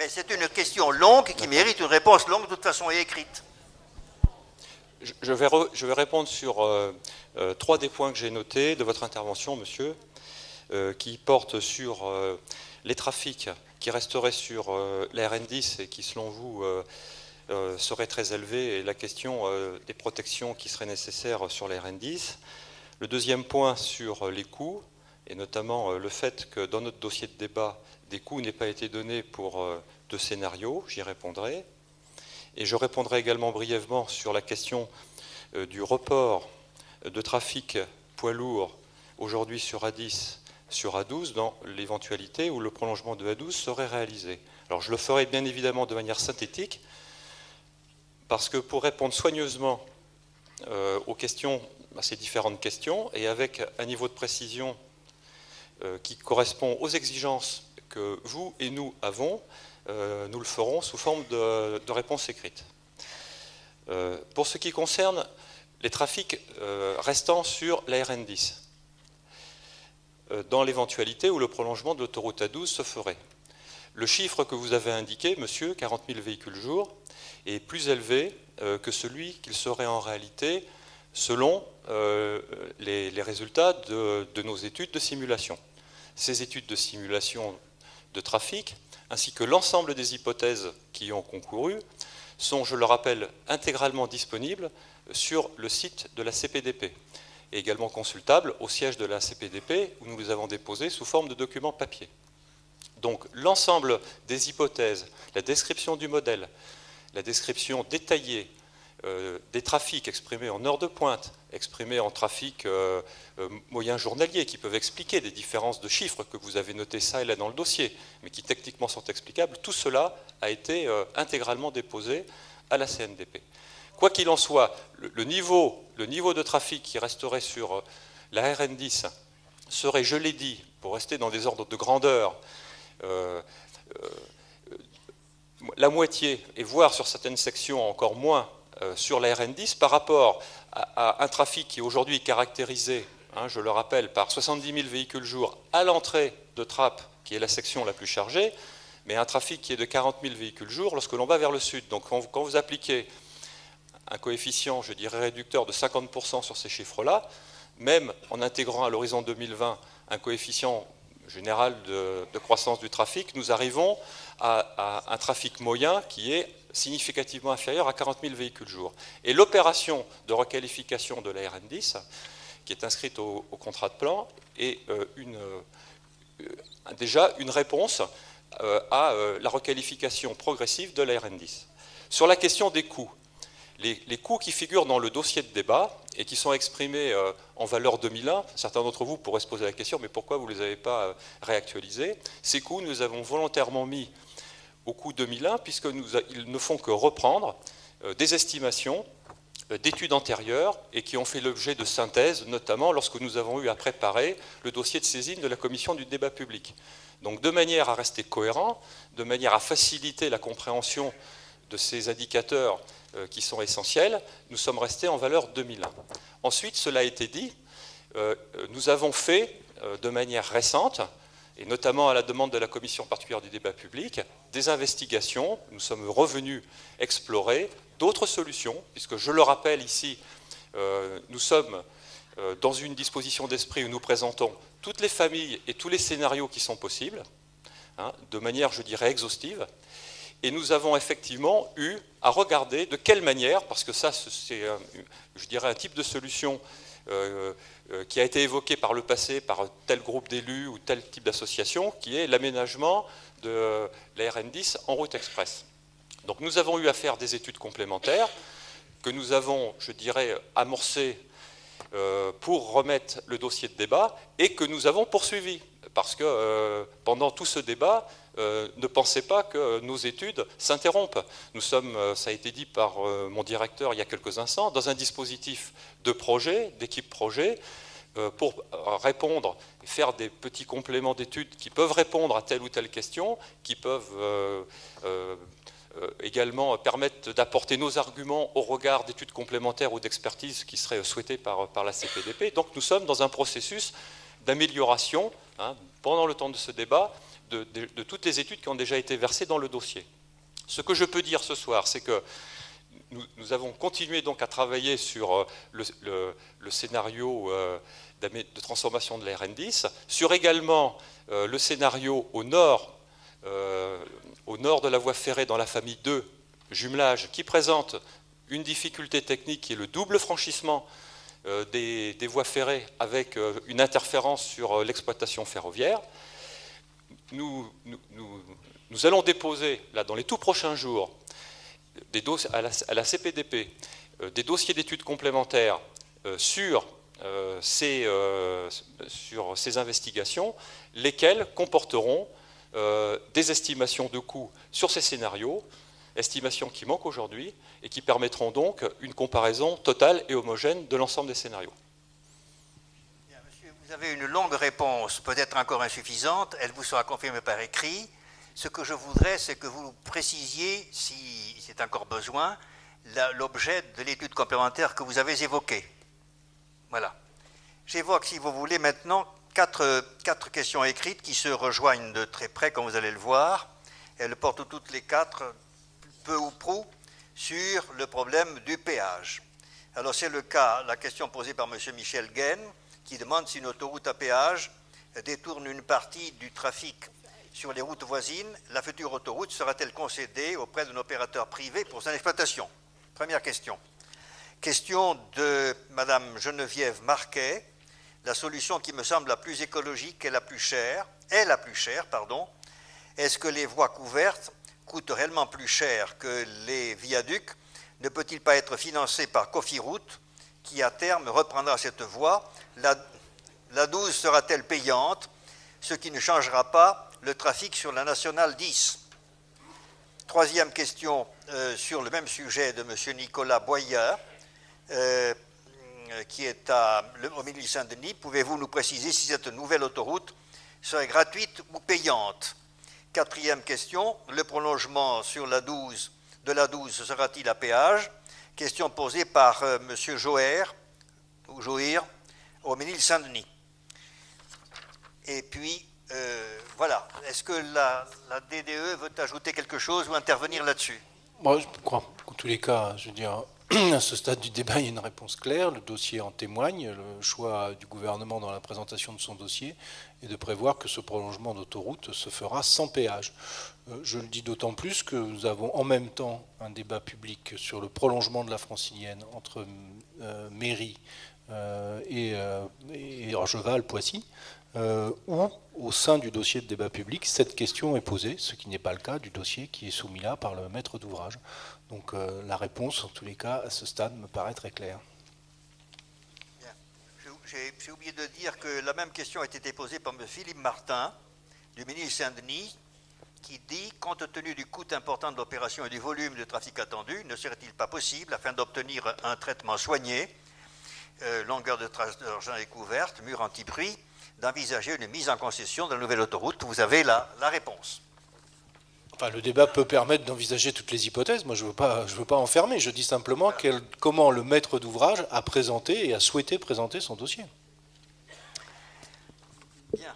Mais c'est une question longue qui mérite une réponse longue, de toute façon, et écrite. Je vais répondre sur 3 des points que j'ai notés de votre intervention, monsieur, qui portent sur les trafics qui resteraient sur la RN10 et qui, selon vous, seraient très élevés, et la question des protections qui seraient nécessaires sur la RN10. Le deuxième point sur les coûts, et notamment le fait que dans notre dossier de débat, des coûts n'aient pas été donnés pour 2 scénarios, j'y répondrai. Et je répondrai également brièvement sur la question du report de trafic poids lourd aujourd'hui sur A10 sur A12 dans l'éventualité où le prolongement de A12 serait réalisé. Alors je le ferai bien évidemment de manière synthétique parce que pour répondre soigneusement aux questions, à ces différentes questions, et avec un niveau de précision qui correspond aux exigences que vous et nous avons, nous le ferons sous forme de réponse écrite. Pour ce qui concerne les trafics restants sur la RN10, dans l'éventualité où le prolongement de l'autoroute A12 se ferait. Le chiffre que vous avez indiqué, monsieur, 40 000 véhicules jour, est plus élevé que celui qu'il serait en réalité selon les résultats de nos études de simulation. Ces études de simulation de trafic, ainsi que l'ensemble des hypothèses qui y ont concouru, sont, je le rappelle, intégralement disponibles sur le site de la CPDP, et également consultables au siège de la CPDP, où nous les avons déposés sous forme de documents papier. Donc l'ensemble des hypothèses, la description du modèle, la description détaillée des trafics exprimés en heures de pointe, exprimés en trafic moyen journalier, qui peuvent expliquer des différences de chiffres que vous avez notées ça et là dans le dossier, mais qui techniquement sont explicables, tout cela a été intégralement déposé à la CNDP. Quoi qu'il en soit, le niveau de trafic qui resterait sur la RN10 serait, je l'ai dit, pour rester dans des ordres de grandeur, la moitié, et voire sur certaines sections encore moins, sur la RN10 par rapport à un trafic qui aujourd'hui est caractérisé, je le rappelle, par 70 000 véhicules jour à l'entrée de Trappes, qui est la section la plus chargée, mais un trafic qui est de 40 000 véhicules jour lorsque l'on va vers le sud. Donc quand vous appliquez un coefficient, je dirais, réducteur de 50% sur ces chiffres-là, même en intégrant à l'horizon 2020 un coefficient général de croissance du trafic, nous arrivons à un trafic moyen qui est significativement inférieur à 40 000 véhicules jour. Et l'opération de requalification de la RN10, qui est inscrite au contrat de plan, est déjà une réponse à la requalification progressive de la RN10. Sur la question des coûts, les coûts qui figurent dans le dossier de débat et qui sont exprimés en valeur 2001, certains d'entre vous pourraient se poser la question, mais pourquoi vous ne les avez pas réactualisés? Ces coûts, nous avons volontairement mis au coût 2001, puisqu'ils ne font que reprendre des estimations d'études antérieures et qui ont fait l'objet de synthèses, notamment lorsque nous avons eu à préparer le dossier de saisine de la commission du débat public. Donc de manière à rester cohérent, de manière à faciliter la compréhension de ces indicateurs qui sont essentiels, nous sommes restés en valeur 2001. Ensuite, cela a été dit, nous avons fait de manière récente, et notamment à la demande de la commission particulière du débat public, des investigations. Nous sommes revenus explorer d'autres solutions, puisque je le rappelle ici, nous sommes dans une disposition d'esprit où nous présentons toutes les familles et tous les scénarios qui sont possibles, de manière, je dirais, exhaustive. Et nous avons effectivement eu à regarder de quelle manière, parce que ça, c'est, je dirais, un type de solution qui a été évoqué par le passé par tel groupe d'élus ou tel type d'association, qui est l'aménagement de la RN10 en route express. Donc nous avons eu à faire des études complémentaires que nous avons, je dirais, amorcées pour remettre le dossier de débat et que nous avons poursuivi. Parce que pendant tout ce débat, ne pensez pas que nos études s'interrompent. Nous sommes, ça a été dit par mon directeur il y a quelques instants, dans un dispositif de projet, d'équipe projet, pour répondre, faire des petits compléments d'études qui peuvent répondre à telle ou telle question, qui peuvent également permettre d'apporter nos arguments au regard d'études complémentaires ou d'expertise qui seraient souhaitées par la CPDP. Donc nous sommes dans un processus d'amélioration, pendant le temps de ce débat, de toutes les études qui ont déjà été versées dans le dossier. Ce que je peux dire ce soir, c'est que nous avons continué donc à travailler sur le scénario de transformation de la RN10, sur également le scénario au nord de la voie ferrée dans la famille 2, jumelage, qui présente une difficulté technique qui est le double franchissement des voies ferrées avec une interférence sur l'exploitation ferroviaire. Nous allons déposer, là, dans les tout prochains jours, à la CPDP, des dossiers d'études complémentaires sur ces investigations, lesquelles comporteront des estimations de coûts sur ces scénarios, estimations qui manquent aujourd'hui et qui permettront donc une comparaison totale et homogène de l'ensemble des scénarios. Bien, monsieur, vous avez une longue réponse, peut-être encore insuffisante, elle vous sera confirmée par écrit. Ce que je voudrais, c'est que vous précisiez, si c'est encore besoin, l'objet de l'étude complémentaire que vous avez évoquée. Voilà. J'évoque, si vous voulez, maintenant quatre questions écrites qui se rejoignent de très près, comme vous allez le voir. Elles portent toutes les quatre, peu ou prou, sur le problème du péage. Alors c'est le cas, la question posée par M. Michel Guen, qui demande si une autoroute à péage détourne une partie du trafic sur les routes voisines, la future autoroute sera-t-elle concédée auprès d'un opérateur privé pour son exploitation? Première question. Question de Mme Geneviève Marquet. La solution qui me semble la plus écologique et la plus chère, est-ce que les voies couvertes coûtent réellement plus cher que les viaducs? Ne peut-il pas être financé par Cofiroute, qui à terme reprendra cette voie? La 12 sera-t-elle payante, ce qui ne changera pas le trafic sur la nationale 10? Troisième question sur le même sujet de M. Nicolas Boyer, qui est au Ménil-Saint-Denis. Pouvez-vous nous préciser si cette nouvelle autoroute serait gratuite ou payante? Quatrième question, le prolongement sur de la 12 sera-t-il à péage? Question posée par M. Joher au Ménil-Saint-Denis. Et puis, voilà. Est-ce que la DDE veut ajouter quelque chose ou intervenir là-dessus? Moi, je crois qu'en tous les cas, je veux dire, à ce stade du débat, il y a une réponse claire. Le dossier en témoigne. Le choix du gouvernement dans la présentation de son dossier est de prévoir que ce prolongement d'autoroute se fera sans péage. Je le dis d'autant plus que nous avons en même temps un débat public sur le prolongement de la francilienne entre Mairie et Orgeval-Poissy, où, au sein du dossier de débat public, cette question est posée, ce qui n'est pas le cas du dossier qui est soumis là par le maître d'ouvrage. Donc la réponse, en tous les cas, à ce stade, me paraît très claire. Bien. J'ai oublié de dire que la même question a été posée par M. Philippe Martin, du Ménil-Saint-Denis, qui dit, compte tenu du coût important de l'opération et du volume de trafic attendu, ne serait-il pas possible, afin d'obtenir un traitement soigné, longueur de trace d'argent découverte, mur anti-bruit, d'envisager une mise en concession de la nouvelle autoroute? Vous avez la réponse. Enfin, le débat peut permettre d'envisager toutes les hypothèses. Moi, je veux pas enfermer. Je dis simplement comment le maître d'ouvrage a présenté et a souhaité présenter son dossier. Bien.